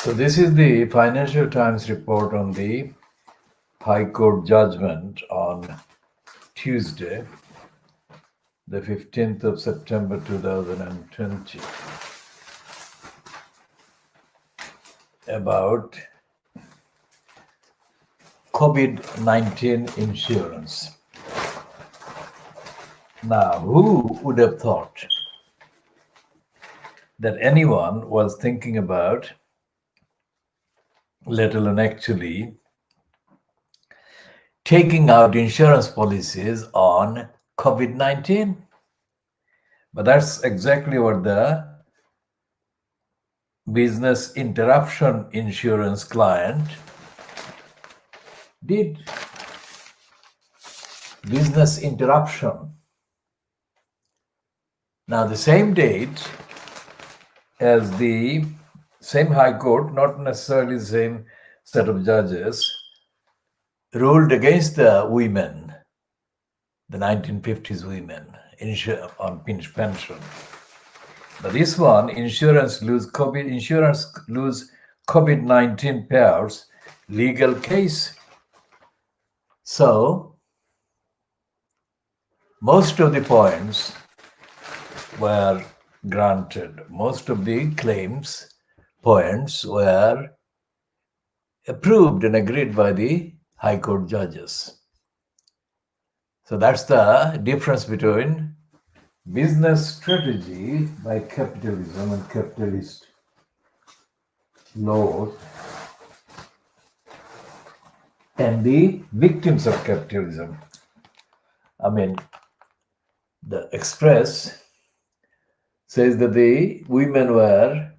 So this is the Financial Times report on the High Court judgment on Tuesday, the 15th of September 2020, about COVID-19 insurance. Now, who would have thought that anyone was thinking about, let alone actually, taking out insurance policies on COVID-19? But that's exactly what the business interruption insurance client did. Business interruption. Now, the same date as the same High Court, not necessarily the same set of judges, ruled against the women, the 1950s women, on pension. But this one, insurance lose COVID-19 payouts, legal case. So most of the points were granted. Most of the claims points were approved and agreed by the High Court judges. So that's the difference between business strategy by capitalism and capitalist laws and the victims of capitalism. I mean, the Express says that the women were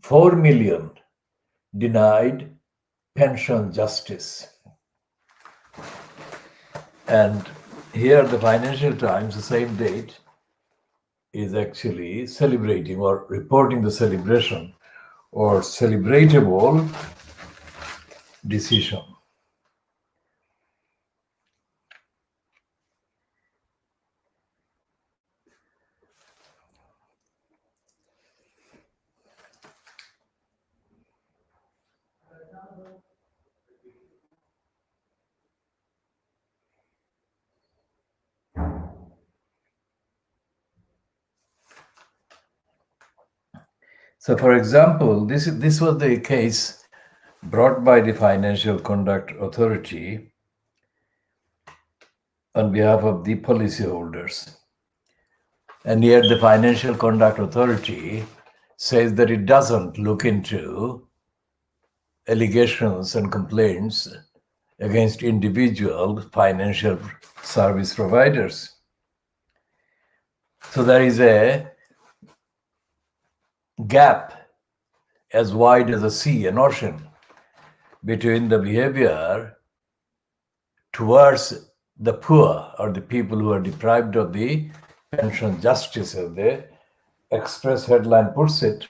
4 million denied pension justice. And here the Financial Times, the same date, is actually celebrating or reporting the celebration or celebratable decision. So, for example, this was the case brought by the Financial Conduct Authority on behalf of the policyholders. And yet the Financial Conduct Authority says that it doesn't look into allegations and complaints against individual financial service providers. So there is a gap as wide as a sea, an ocean, between the behavior towards the poor or the people who are deprived of the pension justice, as the Express headline puts it,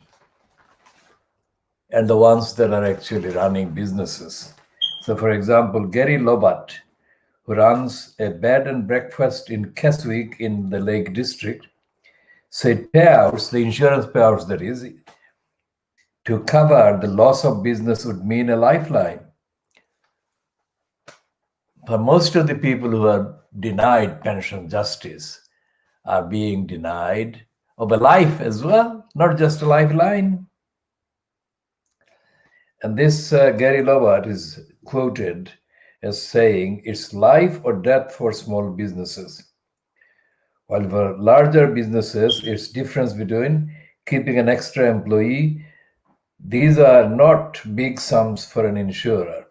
and the ones that are actually running businesses. So, for example, Gary Lobat, who runs a bed and breakfast in Keswick in the Lake District, said payouts, the insurance payouts that is, to cover the loss of business would mean a lifeline. For most of the people who are denied pension justice are being denied of a life as well, not just a lifeline. And this Gary Lobat is quoted as saying, it's life or death for small businesses. While for larger businesses, it's difference between keeping an extra employee. These are not big sums for an insurer.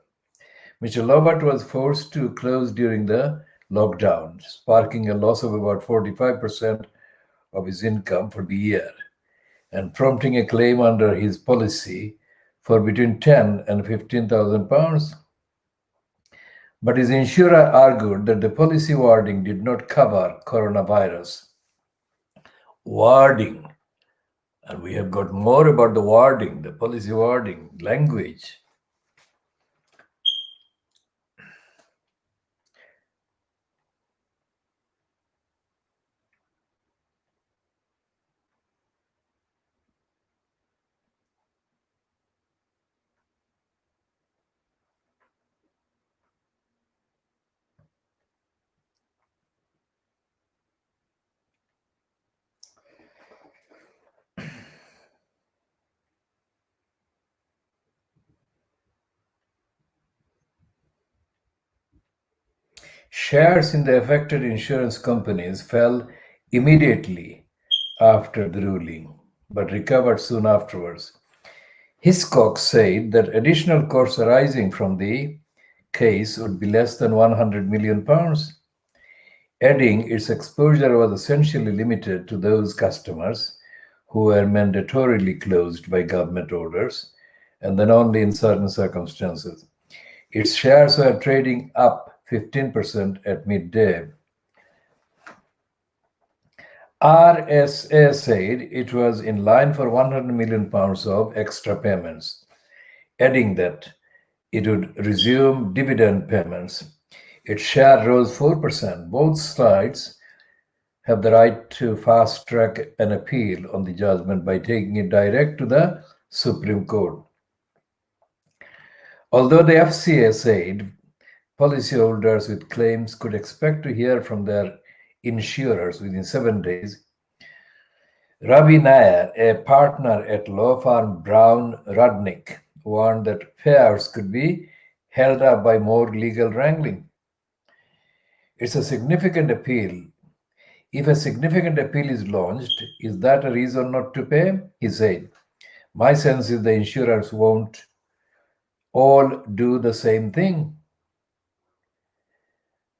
Mr. Lobat was forced to close during the lockdown, sparking a loss of about 45% of his income for the year and prompting a claim under his policy for between 10 and 15,000 pounds. But his insurer argued that the policy wording did not cover coronavirus. Wording, and we have got more about the wording, the policy wording, language. Shares in the affected insurance companies fell immediately after the ruling, but recovered soon afterwards. Hiscox said that additional costs arising from the case would be less than £100 million, adding its exposure was essentially limited to those customers who were mandatorily closed by government orders, and then only in certain circumstances. Its shares were trading up 15% at midday. RSA said it was in line for £100 million of extra payments, adding that it would resume dividend payments. Its share rose 4%. Both sides have the right to fast track an appeal on the judgment by taking it direct to the Supreme Court. Although the FCA said policyholders with claims could expect to hear from their insurers within 7 days, Ravi Nair, a partner at law firm Brown Rudnick, warned that payouts could be held up by more legal wrangling. It's a significant appeal. If a significant appeal is launched, is that a reason not to pay? He said. My sense is the insurers won't all do the same thing.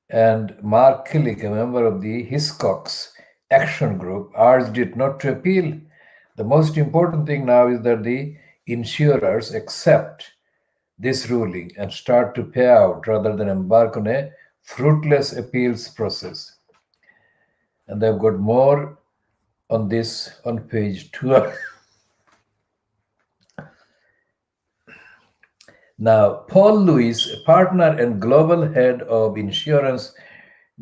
And Mark Killick, a member of the Hiscox Action Group, urged it not to appeal. The most important thing now is that the insurers accept this ruling and start to pay out rather than embark on a fruitless appeals process. And they've got more on this on page 2. Now, Paul Lewis, a partner and global head of insurance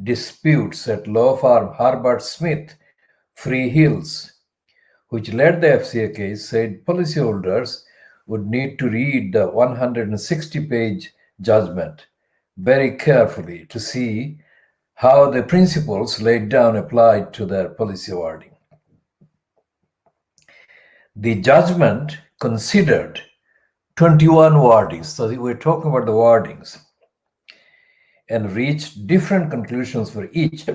disputes at law firm Herbert Smith Freehills, which led the FCA case, said policyholders would need to read the 160-page judgment very carefully to see how the principles laid down applied to their policy wording. The judgment considered 21 wordings, so we're talking about the wordings, and reached different conclusions for each.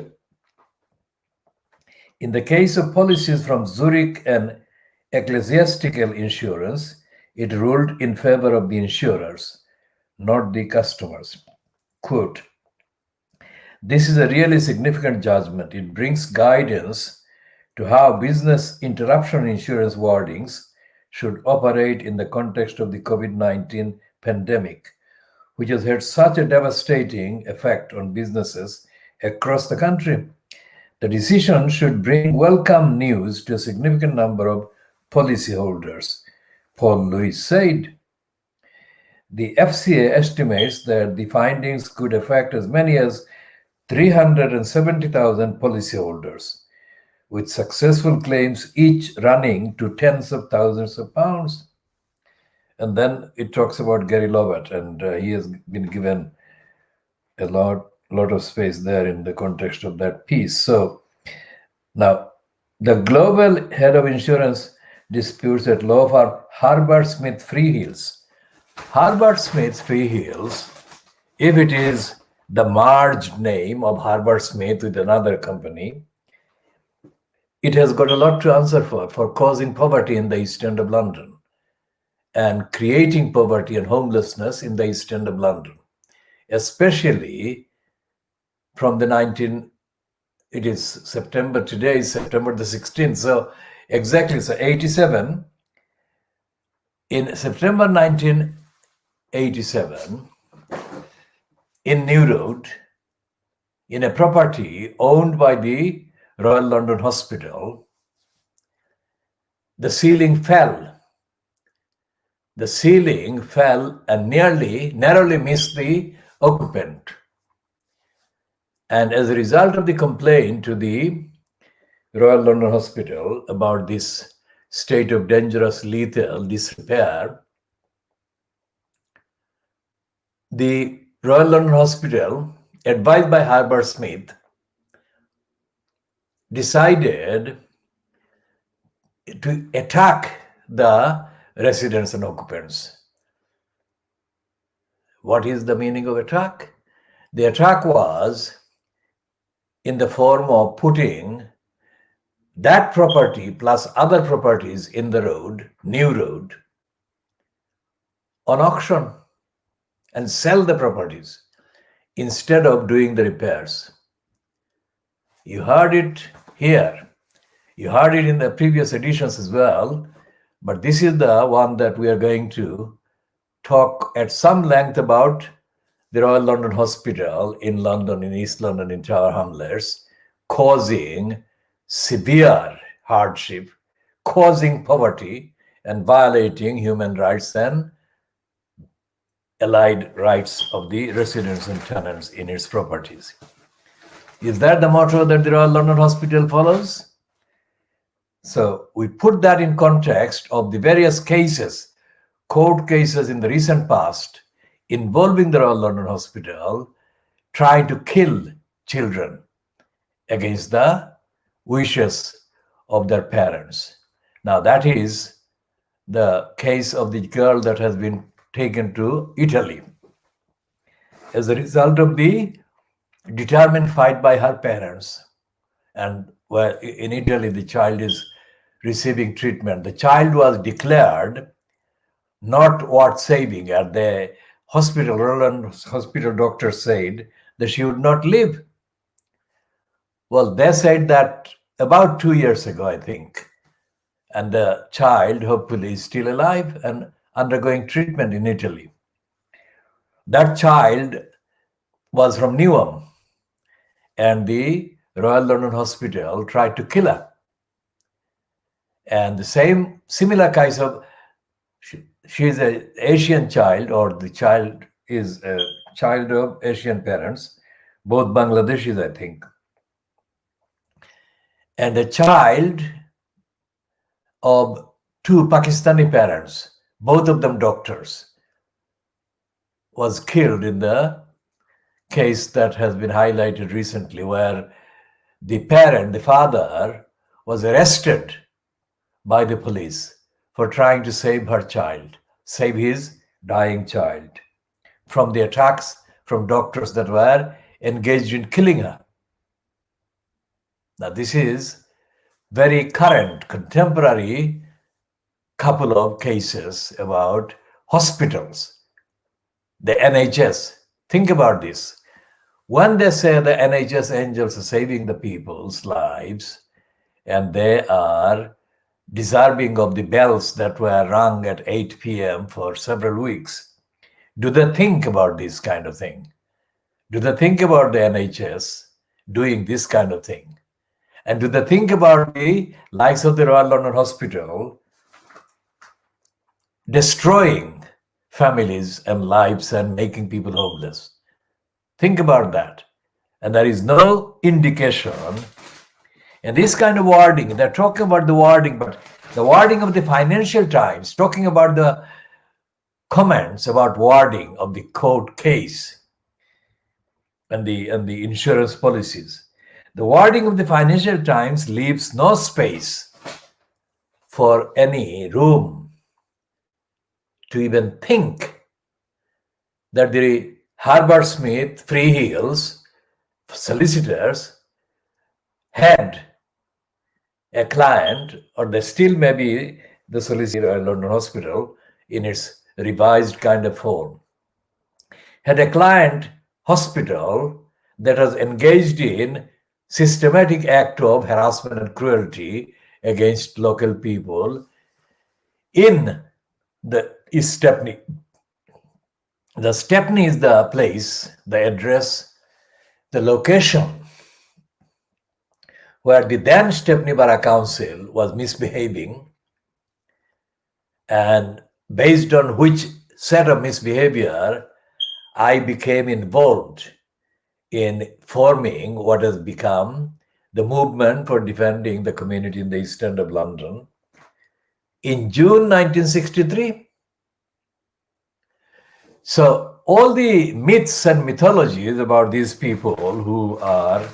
In the case of policies from Zurich and ecclesiastical insurance, it ruled in favor of the insurers, not the customers. Quote, this is a really significant judgment. It brings guidance to how business interruption insurance wordings should operate in the context of the COVID-19 pandemic, which has had such a devastating effect on businesses across the country. The decision should bring welcome news to a significant number of policyholders, Paul Lewis said. The FCA estimates that the findings could affect as many as 370,000 policyholders, with successful claims each running to tens of thousands of pounds. And then it talks about Gary Lovett, and he has been given a lot of space there in the context of that piece. So now, the global head of insurance disputes at law firm Herbert Smith Freehills. Herbert Smith Freehills, if it is the merged name of Herbert Smith with another company, it has got a lot to answer for causing poverty in the East End of London and creating poverty and homelessness in the East End of London, especially from it is September, today is September the 16th, so exactly, so 87, in September 1987, in New Road, in a property owned by the Royal London Hospital, the ceiling fell. The ceiling fell and narrowly missed the occupant. And as a result of the complaint to the Royal London Hospital about this state of dangerous, lethal disrepair, the Royal London Hospital, advised by Herbert Smith, decided to attack the residents and occupants. What is the meaning of attack? The attack was in the form of putting that property plus other properties in the road, new road, on auction and sell the properties instead of doing the repairs. You heard it here. You heard it in the previous editions as well, but this is the one that we are going to talk at some length about. The Royal London Hospital in London, in East London, in Tower Hamlets, causing severe hardship, causing poverty, and violating human rights and allied rights of the residents and tenants in its properties. Is that the motto that the Royal London Hospital follows? So we put that in context of the various cases, court cases in the recent past involving the Royal London Hospital trying to kill children against the wishes of their parents. Now that is the case of the girl that has been taken to Italy as a result of the determined fight by her parents. And where in Italy the child is receiving treatment. The child was declared not worth saving at the hospital. Roland hospital doctor said that she would not live. Well, they said that about 2 years ago, I think. And the child hopefully is still alive and undergoing treatment in Italy. That child was from Newham, and the Royal London Hospital tried to kill her. And the similar kinds of, she is an Asian child, or the child is a child of Asian parents, both Bangladeshis, I think. And a child of two Pakistani parents, both of them doctors, was killed in the case that has been highlighted recently, where the parent, the father, was arrested by the police for trying to save her child, save his dying child from the attacks from doctors that were engaged in killing her. Now, this is very current, contemporary couple of cases about hospitals, the NHS. Think about this. When they say the NHS angels are saving the people's lives and they are deserving of the bells that were rung at 8 p.m. for several weeks, do they think about this kind of thing? Do they think about the NHS doing this kind of thing? And do they think about the likes of the Royal London Hospital destroying families and lives and making people homeless? Think about that. And there is no indication. And this kind of wording, they're talking about the wording, but the wording of the Financial Times, talking about the comments about wording of the court case and the insurance policies. The wording of the Financial Times leaves no space for any room to even think that the Herbert Smith Freehills solicitors had a client, or they still may be the solicitor at London Hospital in its revised kind of form, had a client hospital that was engaged in systematic act of harassment and cruelty against local people in the East Stepney. The Stepney is the place, the address, the location where the then Stepney Borough Council was misbehaving, and based on which set of misbehavior I became involved in forming what has become the movement for defending the community in the East End of London in June 1963. So all the myths and mythologies about these people who are,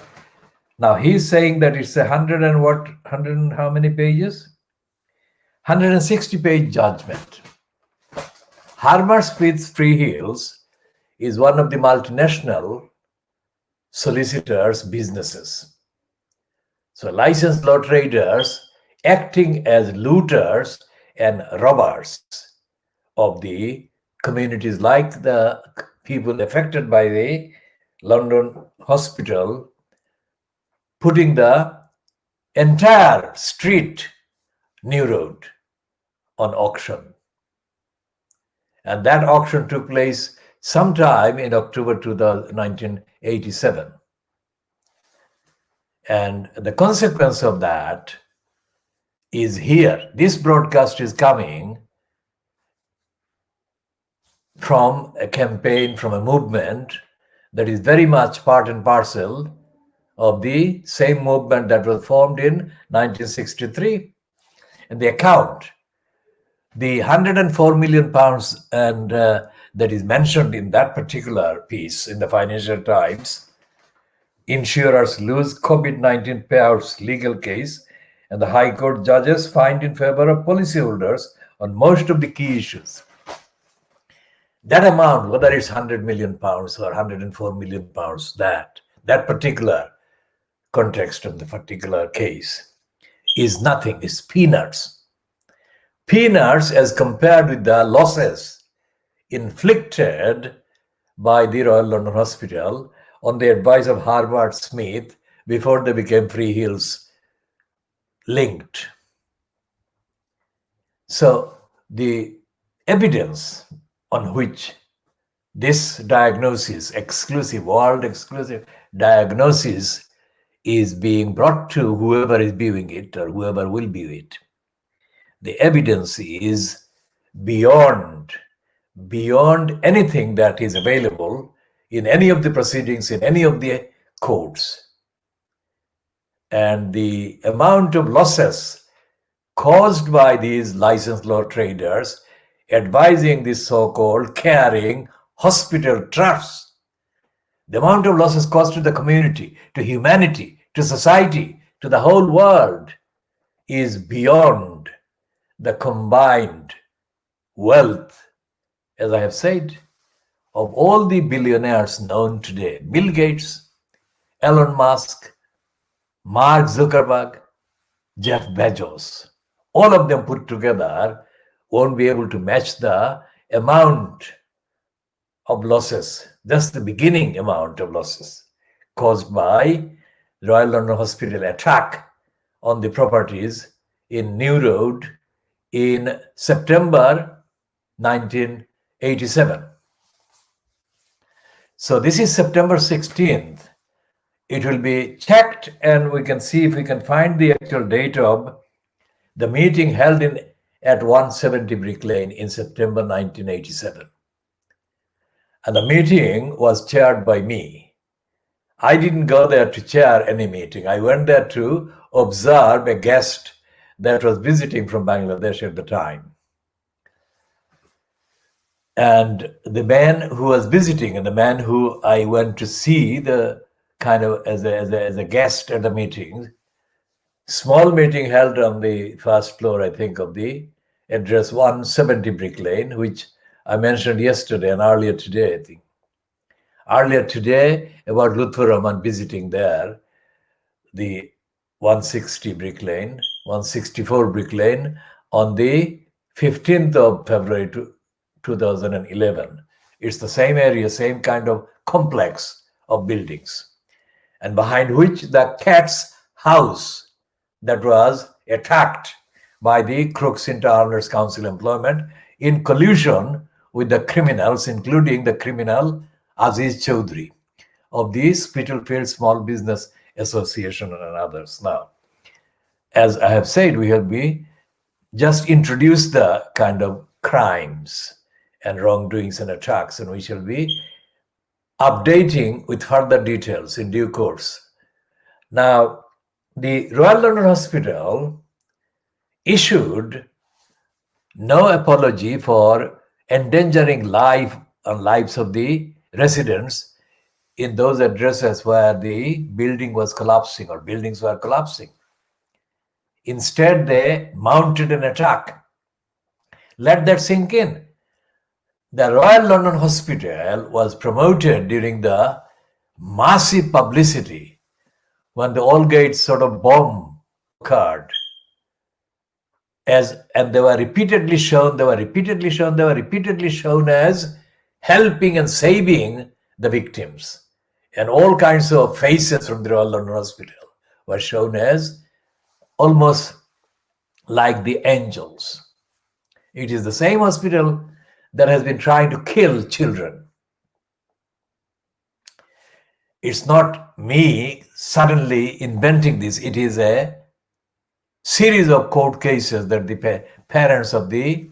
now he's saying that it's 100 and how many pages? 160-page judgment. Herbert Smith Freehills is one of the multinational solicitors' businesses. So licensed law traders acting as looters and robbers of the communities, like the people affected by the London hospital, putting the entire street, New Road, on auction. And that auction took place sometime in October 1987. And the consequence of that is here. This broadcast is coming from a campaign, from a movement that is very much part and parcel of the same movement that was formed in 1963. And the account, the 104 million pounds, and that is mentioned in that particular piece in the Financial Times, insurers lose COVID-19 payouts legal case, and the High Court judges find in favor of policyholders on most of the key issues. That amount, whether it's 100 million pounds or 104 million pounds, that particular context of the particular case is nothing, it's peanuts. Peanuts as compared with the losses inflicted by the Royal London Hospital on the advice of Harvard Smith before they became Free Hills linked. So the evidence on which this diagnosis, world exclusive diagnosis, is being brought to whoever is viewing it or whoever will view it, the evidence is beyond anything that is available in any of the proceedings, in any of the courts. And the amount of losses caused by these licensed law traders advising this so-called caring hospital trusts, the amount of losses caused to the community, to humanity, to society, to the whole world is beyond the combined wealth, as I have said, of all the billionaires known today. Bill Gates, Elon Musk, Mark Zuckerberg, Jeff Bezos, all of them put together won't be able to match the amount of losses, just the beginning amount of losses caused by the Royal London Hospital attack on the properties in New Road in September 1987. So this is September 16th. It will be checked and we can see if we can find the actual date of the meeting held at 170 Brick Lane in September 1987. And the meeting was chaired by me. I didn't go there to chair any meeting. I went there to observe a guest that was visiting from Bangladesh at the time. And the man who was visiting and the man who I went to see, the kind of as a guest at the meeting, small meeting held on the first floor, I think, of the address 170 Brick Lane, which I mentioned yesterday and earlier today, I think. Earlier today, about Lutfur Rahman visiting there, the 160 Brick Lane, 164 Brick Lane, on the 15th of February 2011. It's the same area, same kind of complex of buildings, and behind which the cat's house that was attacked by the Crooks into Earners Council employment in collusion with the criminals, including the criminal Aziz Chowdhury of the Spitalfield Small Business Association and others. Now, as I have said, we have just introduced the kind of crimes and wrongdoings and attacks, and we shall be updating with further details in due course. Now, the Royal London Hospital issued no apology for endangering lives of the residents in those addresses where the building was collapsing or buildings were collapsing. Instead, they mounted an attack. Let that sink in. The Royal London Hospital was promoted during the massive publicity when the Allgate sort of bomb occurred, and they were repeatedly shown as helping and saving the victims. And all kinds of faces from the Royal London Hospital were shown as almost like the angels. It is the same hospital that has been trying to kill children. It's not me suddenly inventing this. It is a series of court cases that the parents of the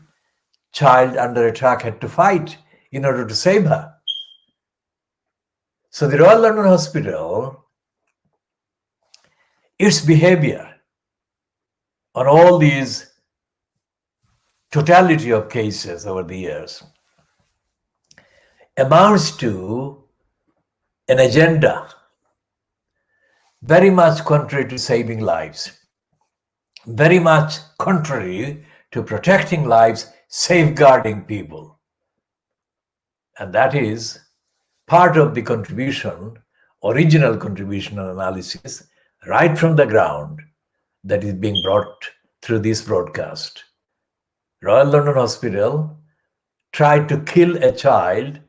child under attack had to fight in order to save her. So the Royal London Hospital, its behavior on all these totality of cases over the years amounts to an agenda very much contrary to saving lives, very much contrary to protecting lives, safeguarding people. And that is part of the contribution, original contribution and analysis, right from the ground, that is being brought through this broadcast. Royal London Hospital tried to kill a child,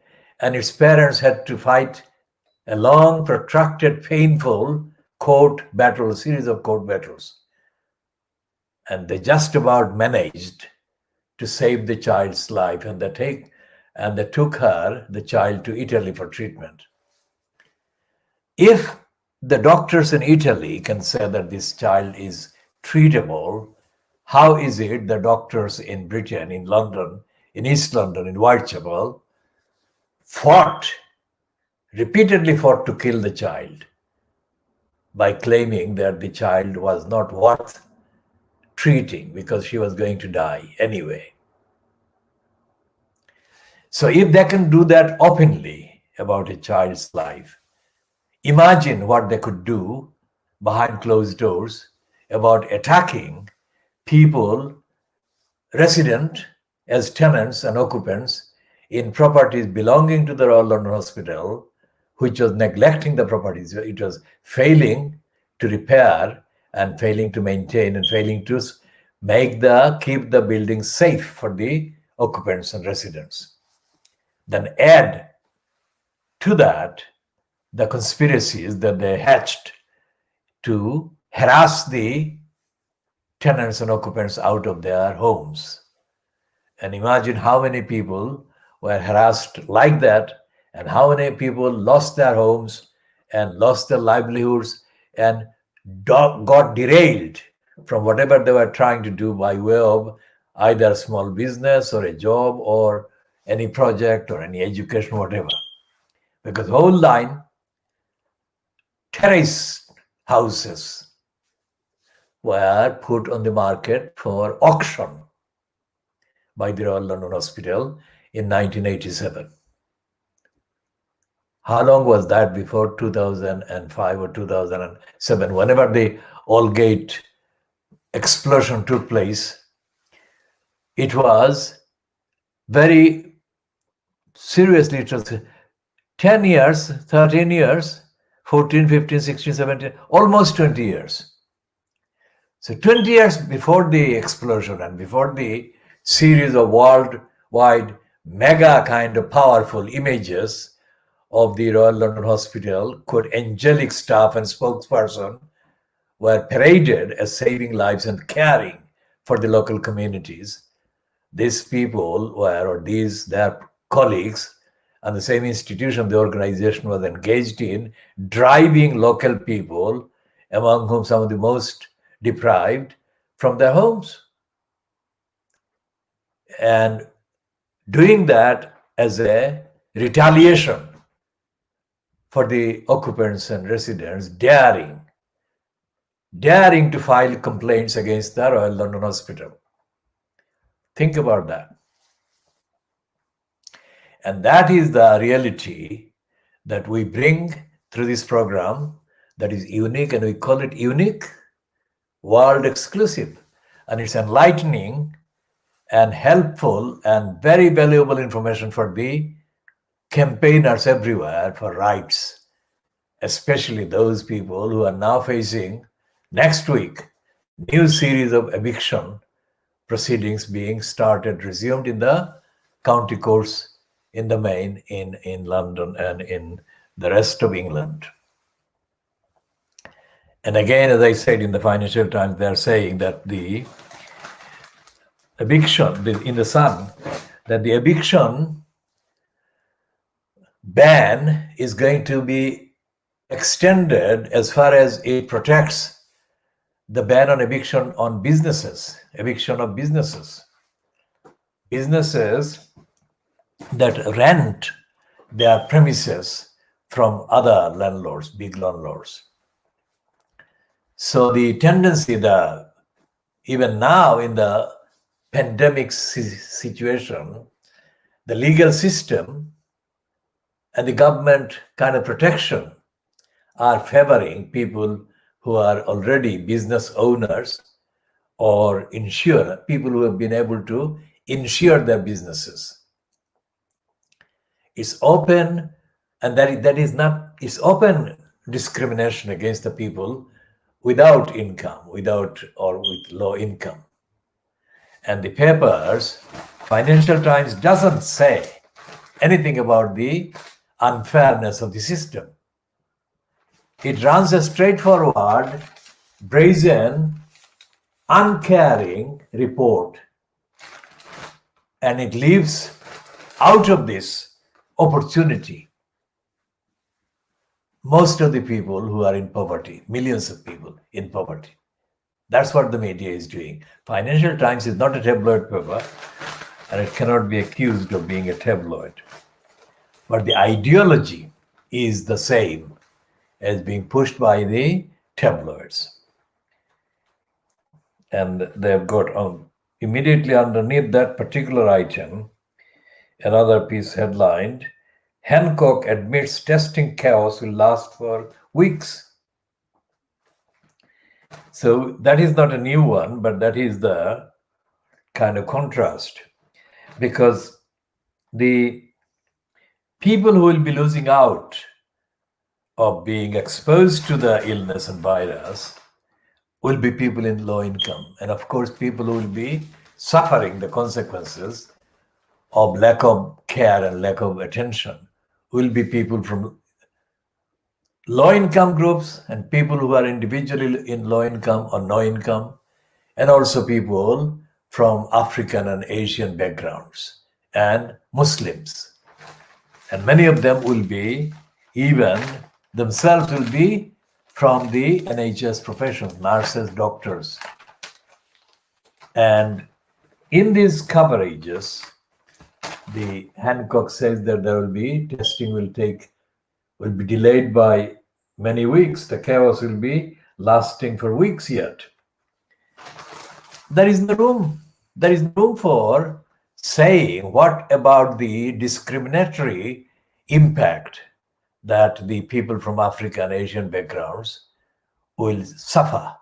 and its parents had to fight a long, protracted, painful series of court battles. And they just about managed to save the child's life, and they took the child to Italy for treatment. If the doctors in Italy can say that this child is treatable, how is it the doctors in Britain, in London, in East London, in Whitechapel, repeatedly fought to kill the child by claiming that the child was not worth treating because she was going to die anyway? So if they can do that openly about a child's life, imagine what they could do behind closed doors about attacking people, resident as tenants and occupants in properties belonging to the Royal London Hospital, which was neglecting the properties. It was failing to repair and failing to maintain and failing to keep the building safe for the occupants and residents. Then add to that the conspiracies that they hatched to harass the tenants and occupants out of their homes. And imagine how many people were harassed like that, and how many people lost their homes and lost their livelihoods and got derailed from whatever they were trying to do by way of either a small business or a job or any project or any education, whatever. Because the whole line, terrace houses were put on the market for auction by the Royal London Hospital in 1987. How long was that before 2005 or 2007? Whenever the Allgate explosion took place, it was very seriously, it was 10 years, 13 years, 14, 15, 16, 17, almost 20 years. So 20 years before the explosion and before the series of worldwide mega kind of powerful images of the Royal London Hospital, angelic staff and spokesperson were paraded as saving lives and caring for the local communities. These people their colleagues and the same institution, the organization was engaged in driving local people, among whom some of the most deprived, from their homes. And doing that as a retaliation for the occupants and residents daring to file complaints against the Royal London Hospital. Think about that. And that is the reality that we bring through this program that is unique, and we call it unique, world exclusive. And it's enlightening and helpful and very valuable information for the campaigners everywhere for rights especially those people who are now facing next week new series of eviction proceedings being started, resumed in the county courts in the main in London and in the rest of England. And again, as I said in the Financial Times, they are saying that the eviction, in the Sun, that the eviction ban is going to be extended as far as it protects the ban on eviction on businesses, eviction of businesses. Businesses that rent their premises from other landlords, big landlords. So the tendency, even now in the pandemic situation, the legal system and the government kind of protection are favoring people who are already business owners or people who have been able to insure their businesses. It's open, and that is not, it's open discrimination against the people without income, or with low income. And the papers, Financial Times doesn't say anything about the unfairness of the system. It runs a straightforward, brazen, uncaring report, and it leaves out of this opportunity most of the people who are in poverty, millions of people in poverty. That's what the media is doing. Financial Times is not a tabloid paper, and it cannot be accused of being a tabloid. But the ideology is the same as being pushed by the tabloids. And they've got immediately underneath that particular item, another piece headlined, Hancock admits testing chaos will last for weeks. So that is not a new one, but that is the kind of contrast, because the people who will be losing out of being exposed to the illness and virus will be people in low income. And of course, people who will be suffering the consequences of lack of care and lack of attention will be people from low income groups and people who are individually in low income or no income, and also people from African and Asian backgrounds and Muslims. And many of them will be, even themselves will be from the NHS profession, nurses, doctors. And in these coverages, the Hancock says that there will be testing will be delayed by many weeks. The chaos will be lasting for weeks yet. There is no room. There is no room for saying what about the discriminatory impact that the people from African and Asian backgrounds will suffer,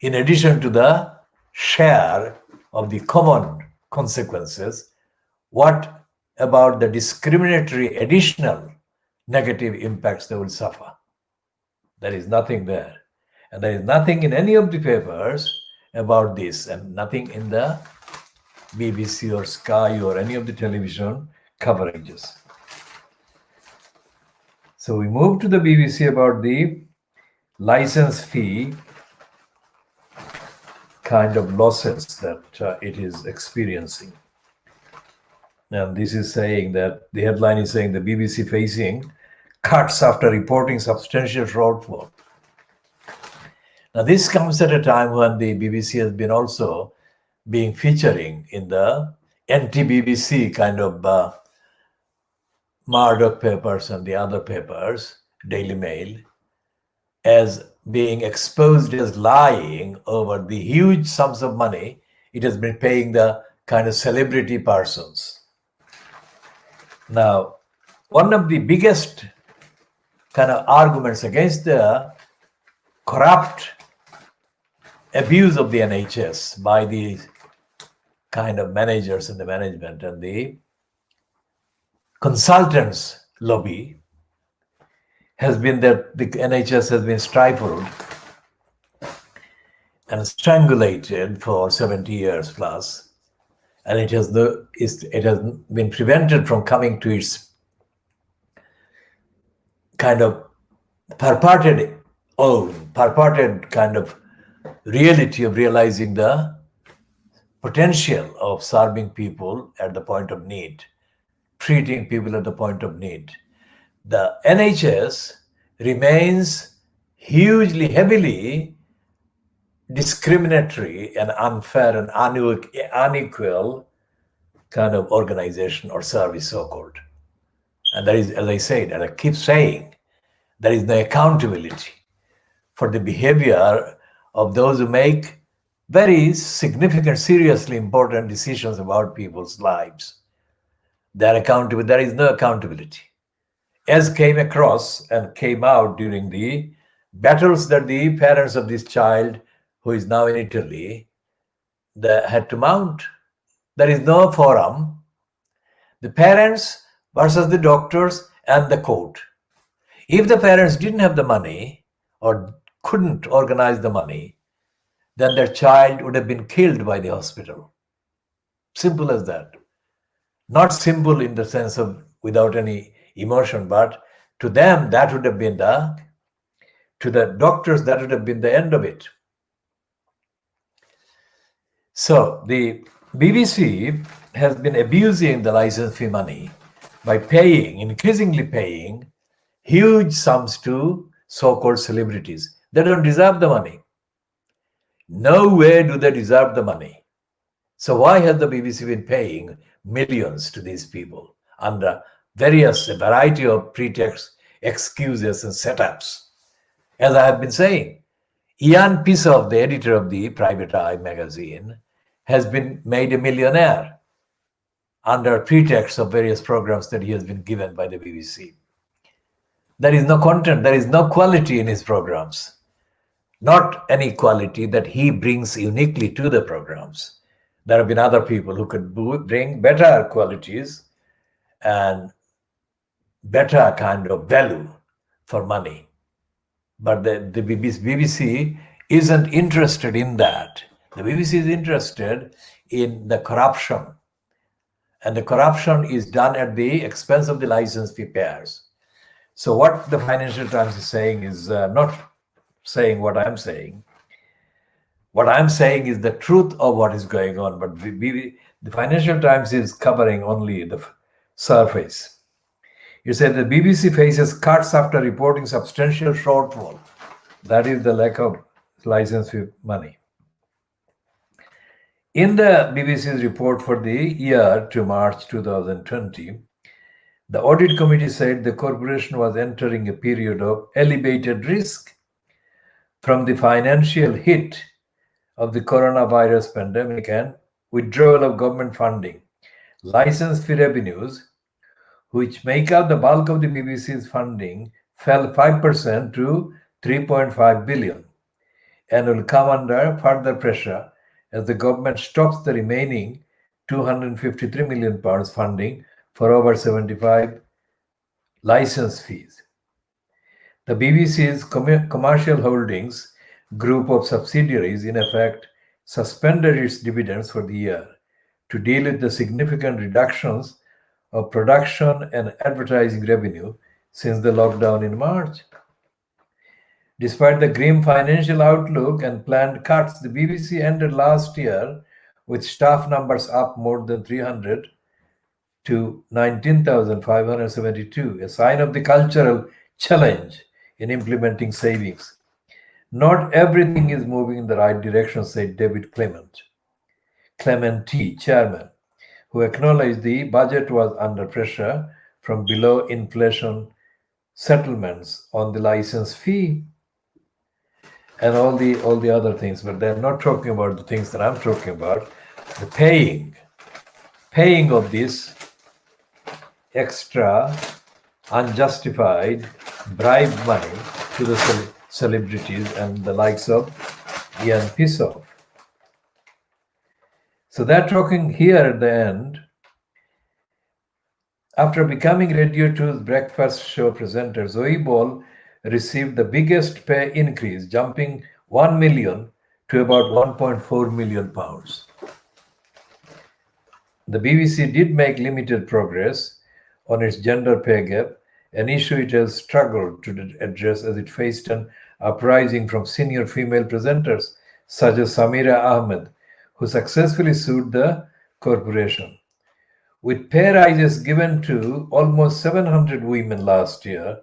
in addition to the share of the common consequences. What about the discriminatory additional negative impacts they will suffer? There is nothing there. And there is nothing in any of the papers about this, and nothing in the BBC or Sky or any of the television coverages. So we move to the BBC about the license fee kind of losses that it is experiencing. And this is saying that the headline is saying the BBC facing cuts after reporting substantial shortfall. Now this comes at a time when the BBC has been also being featuring in the anti-BBC kind of Murdoch papers and the other papers, Daily Mail, as being exposed as lying over the huge sums of money it has been paying the kind of celebrity persons. Now, one of the biggest kind of arguments against the corrupt abuse of the NHS by the kind of managers and the management and the consultants lobby has been that the NHS has been stifled and strangulated for 70 years plus, and it has been prevented from coming to its kind of purported kind of reality of realizing the potential of serving people at the point of need, treating people at the point of need. The NHS remains hugely, heavily discriminatory and unfair and unequal kind of organization or service, so-called. And there is, as I said, and I keep saying, there is no accountability for the behavior of those who make very significant, seriously important decisions about people's lives. There is no accountability. As came across and came out during the battles that the parents of this child, who is now in Italy, they had to mount. There is no forum. The parents versus the doctors and the court. If the parents didn't have the money or couldn't organize the money, then their child would have been killed by the hospital. Simple as that. Not simple in the sense of without any emotion, but to them, that would have been to the doctors, that would have been the end of it. So the BBC has been abusing the license fee money by increasingly paying huge sums to so-called celebrities. They don't deserve the money. No way do they deserve the money. So why has the BBC been paying millions to these people under a variety of pretexts, excuses, and setups? As I have been saying, Ian Pisov, the editor of the Private Eye magazine, has been made a millionaire under pretext of various programs that he has been given by the BBC. There is no content, there is no quality in his programs. Not any quality that he brings uniquely to the programs. There have been other people who could bring better qualities and better kind of value for money. But the BBC isn't interested in that. The BBC is interested in the corruption. And the corruption is done at the expense of the license fee payers. So what the Financial Times is saying is not saying what I'm saying. What I'm saying is the truth of what is going on. But the Financial Times is covering only the surface. You said the BBC faces cuts after reporting substantial shortfall. That is the lack of license fee money. In the BBC's report for the year to March 2020, the audit committee said the corporation was entering a period of elevated risk from the financial hit of the coronavirus pandemic and withdrawal of government funding. License fee revenues, which make up the bulk of the BBC's funding, fell 5% to 3.5 billion and will come under further pressure as the government stops the remaining £253 million funding for over 75 license fees. The BBC's commercial holdings group of subsidiaries, in effect, suspended its dividends for the year to deal with the significant reductions of production and advertising revenue since the lockdown in March. Despite the grim financial outlook and planned cuts, the BBC ended last year with staff numbers up more than 300 to 19,572, a sign of the cultural challenge in implementing savings. Not everything is moving in the right direction, said David Clementi, chairman, who acknowledged the budget was under pressure from below inflation settlements on the license fee and all the other things, but they're not talking about the things that I'm talking about. The paying of this extra unjustified bribe money to the celebrities and the likes of Ian Pisov. So they're talking here at the end After becoming Radio 2's breakfast show presenter, Zoe Ball received the biggest pay increase, jumping 1 million to about 1.4 million pounds. The BBC did make limited progress on its gender pay gap, an issue it has struggled to address as it faced an uprising from senior female presenters such as Samira Ahmed, who successfully sued the corporation. With pay rises given to almost 700 women last year,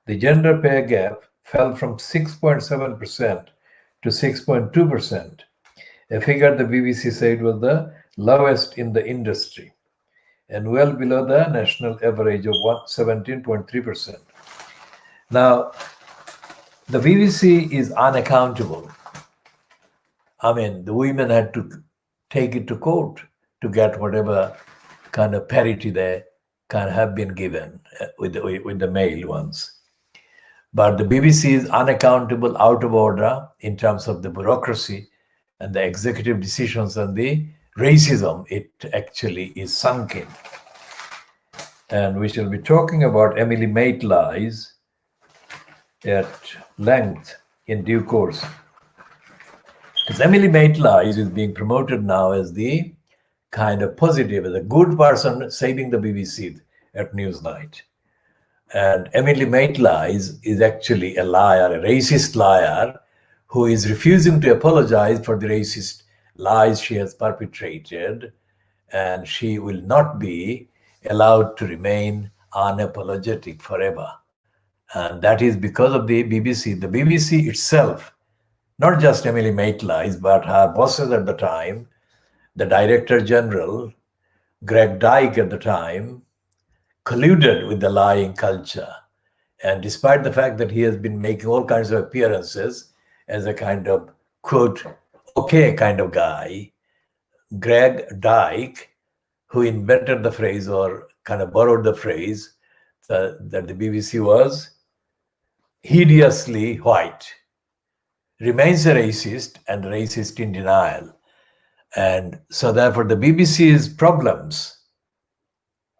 the gender pay gap fell from 6.7% to 6.2%, a figure the BBC said was the lowest in the industry and well below the national average of 17.3%. Now, the BBC is unaccountable. I mean, the women had to take it to court to get whatever kind of parity they can have been given with the male ones. But the BBC is unaccountable, out of order in terms of the bureaucracy and the executive decisions and the racism it actually is sunk in. And we shall be talking about Emily Maitlies at length in due course. Because Emily Maitlies is being promoted now as the kind of positive, as a good person saving the BBC at Newsnight. And Emily Maitlies is actually a liar, a racist liar, who is refusing to apologize for the racist lies she has perpetrated, and she will not be allowed to remain unapologetic forever. And that is because of the BBC. The BBC itself, not just Emily Maitlies, but her bosses at the time, the Director General, Greg Dyke at the time, colluded with the lying culture. And despite the fact that he has been making all kinds of appearances as a kind of, quote, okay kind of guy, Greg Dyke, who invented the phrase or kind of borrowed the phrase that the BBC was hideously white, remains a racist and racist in denial. And so therefore the BBC's problems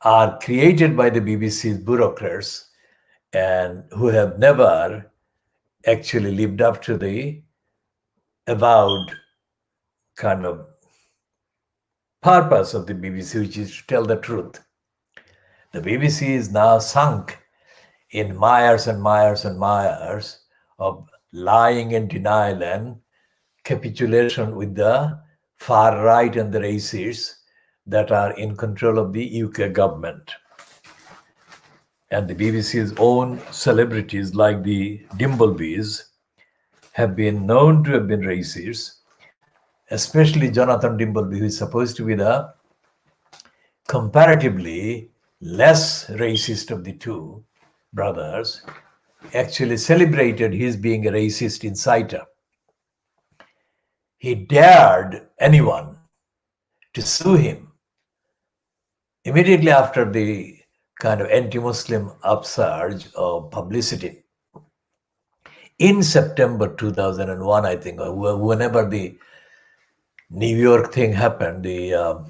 are created by the BBC's bureaucrats and who have never actually lived up to the avowed kind of purpose of the BBC, which is to tell the truth. The BBC is now sunk in mires and mires and mires of lying and denial and capitulation with the far right and the racists that are in control of the UK government. And the BBC's own celebrities like the Dimblebys have been known to have been racist, especially Jonathan Dimbleby, who is supposed to be the comparatively less racist of the two brothers, actually celebrated his being a racist inciter. He dared anyone to sue him immediately after the kind of anti-Muslim upsurge of publicity. In September 2001, I think, or whenever the New York thing happened, the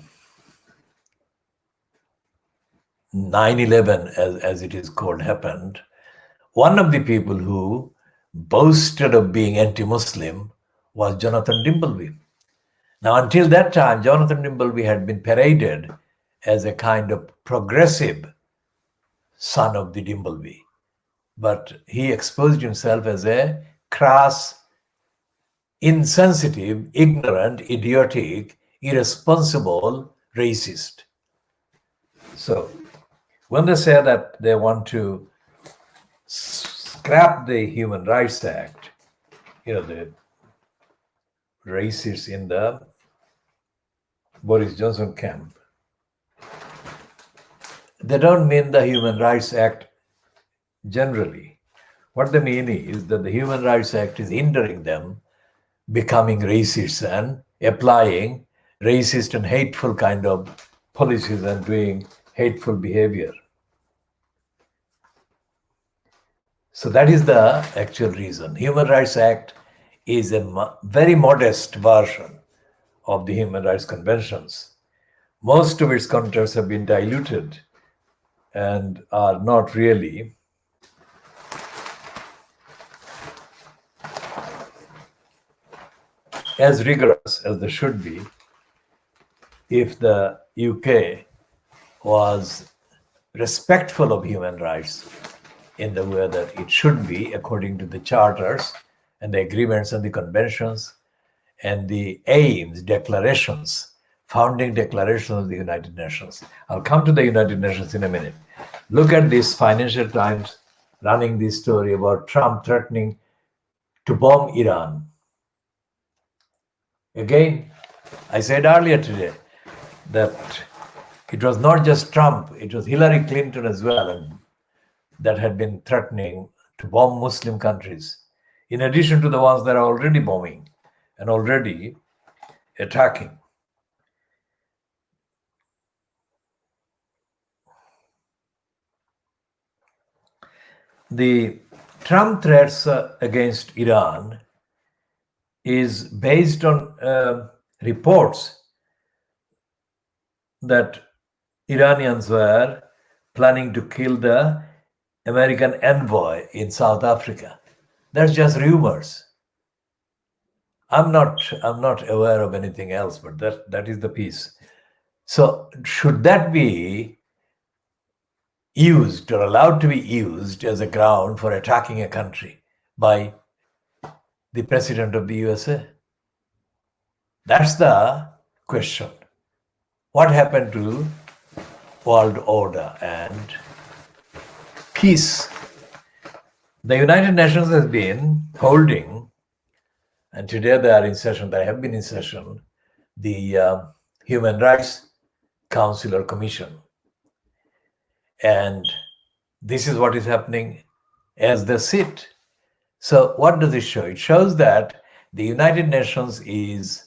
9/11, as it is called, happened, one of the people who boasted of being anti-Muslim was Jonathan Dimbleby. Now, until that time, Jonathan Dimbleby had been paraded as a kind of progressive son of the Dimbleby. But he exposed himself as a crass, insensitive, ignorant, idiotic, irresponsible racist. So, when they say that they want to scrap the Human Rights Act, the racists in the Boris Johnson camp, they don't mean the Human Rights Act generally. What they mean is that the Human Rights Act is hindering them becoming racist and applying racist and hateful kind of policies and doing hateful behavior. So that is the actual reason. Human Rights Act is a very modest version of the Human Rights Conventions. Most of its contents have been diluted and are not really as rigorous as they should be if the UK was respectful of human rights in the way that it should be according to the charters and the agreements and the conventions and the aims, declarations, founding declarations of the United Nations. I'll come to the United Nations in a minute. Look at this Financial Times running this story about Trump threatening to bomb Iran. Again, I said earlier today that it was not just Trump, it was Hillary Clinton as well, and that had been threatening to bomb Muslim countries, in addition to the ones that are already bombing and already attacking. The Trump threats against Iran is based on reports that Iranians were planning to kill the American envoy in South Africa. That's just rumors. I'm not aware of anything else, but that is the piece. So should that be used or allowed to be used as a ground for attacking a country by the president of the USA? That's the question. What happened to world order and peace? The United Nations has been holding, and today they are in session, they have been in session, the Human Rights Council or Commission. And this is what is happening as they sit. So what does it show? It shows that the United Nations is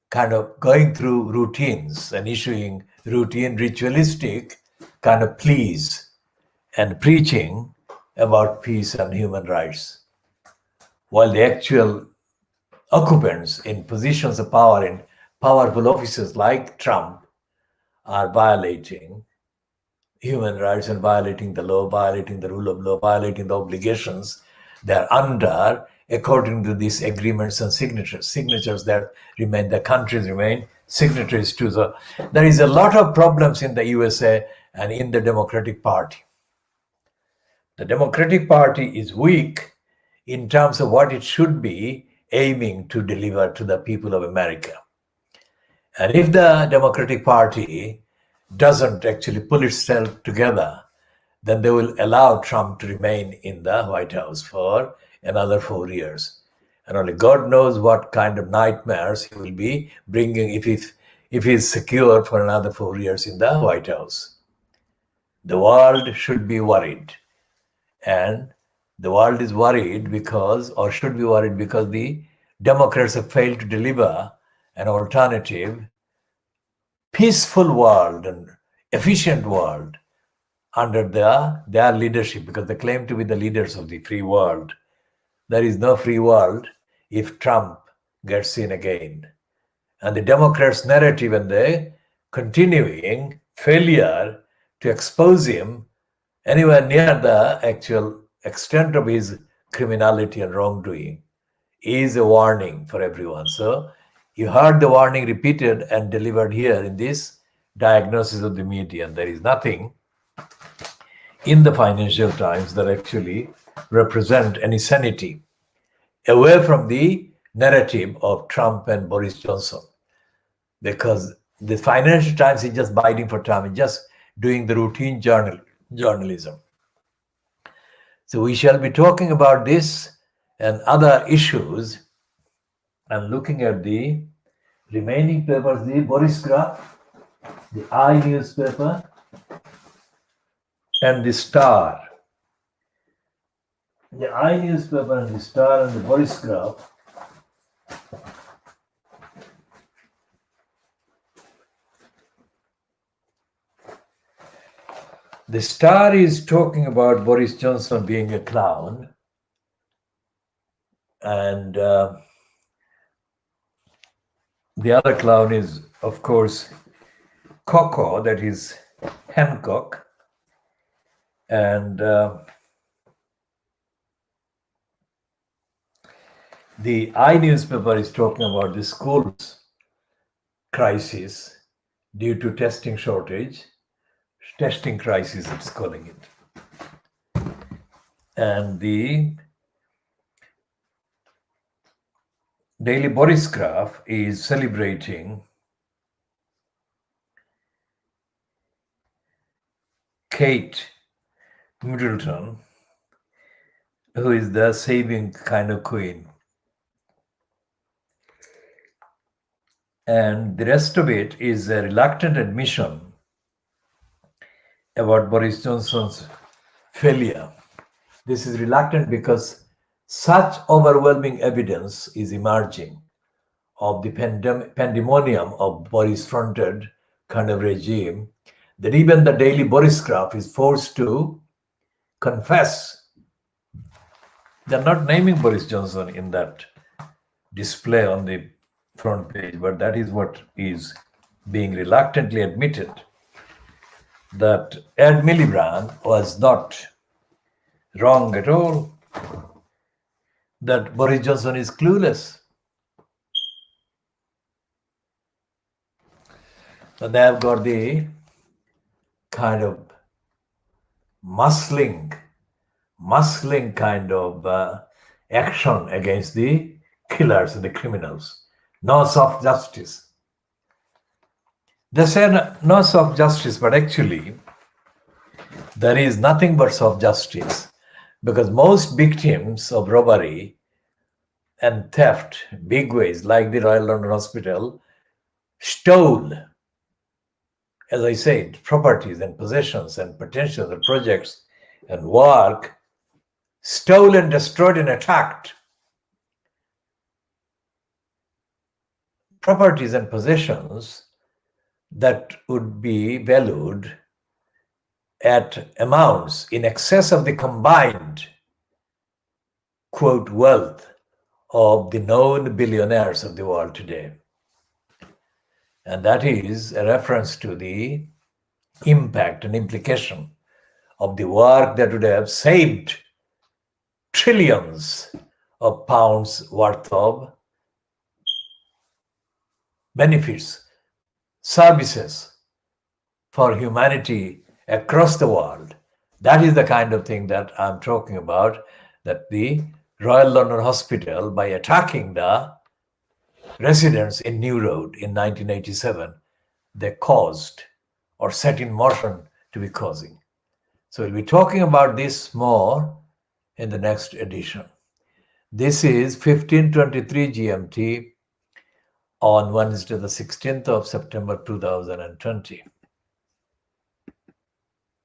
kind of going through routines and issuing routine ritualistic kind of pleas and preaching about peace and human rights, while the actual occupants in positions of power, in powerful offices like Trump, are violating human rights and violating the law, violating the rule of law, violating the obligations they're under according to these agreements and signatures that remain, the countries remain signatories to. So there is a lot of problems in the USA and in the Democratic Party. The Democratic Party is weak in terms of what it should be aiming to deliver to the people of America. And if the Democratic Party doesn't actually pull itself together, then they will allow Trump to remain in the White House for another 4 years. And only God knows what kind of nightmares he will be bringing if he's secure for another 4 years in the White House. The world should be worried. And the world is worried because, or should be worried because, the Democrats have failed to deliver an alternative, peaceful world and efficient world under their leadership, because they claim to be the leaders of the free world. There is no free world if Trump gets in again. And the Democrats' narrative and the continuing failure to expose him anywhere near the actual extent of his criminality and wrongdoing is a warning for everyone. So you heard the warning repeated and delivered here in this diagnosis of the media. And there is nothing in the Financial Times that actually represent any sanity away from the narrative of Trump and Boris Johnson. Because the Financial Times is just biding for time, it's just doing the routine journalism. So we shall be talking about this and other issues. I'm looking at the remaining papers, the Boris Graph, the I newspaper, and the Star. The I newspaper and the Star and the Boris Graph The Star is talking about Boris Johnson being a clown, and the other clown is, of course, Coco, that is Hancock. And the newspaper is talking about the schools crisis due to testing shortage, testing crisis, it's calling it. And the Daily Boris Graph is celebrating Kate Middleton, who is the saving kind of queen. And the rest of it is a reluctant admission about Boris Johnson's failure. This is reluctant because such overwhelming evidence is emerging of the pandemonium of Boris-fronted kind of regime that even the Daily Boris Graph is forced to confess. They're not naming Boris Johnson in that display on the front page, but that is what is being reluctantly admitted, that Ed Miliband was not wrong at all, that Boris Johnson is clueless. And they have got the kind of muscling kind of action against the killers and the criminals. No soft justice. They say no soft justice, but actually there is nothing but soft justice, because most victims of robbery and theft, big ways, like the Royal London Hospital, stole, as I said, properties and possessions and potentials and projects and work, stole and destroyed and attacked properties and possessions that would be valued at amounts in excess of the combined, quote, wealth of the known billionaires of the world today. And that is a reference to the impact and implication of the work that would have saved trillions of pounds worth of benefits, services for humanity across the world. That is the kind of thing that I'm talking about, that the Royal London Hospital, by attacking the residents in New Road in 1987, they caused or set in motion to be causing. So we'll be talking about this more in the next edition. This is 15:23 GMT on Wednesday, the 16th of September 2020.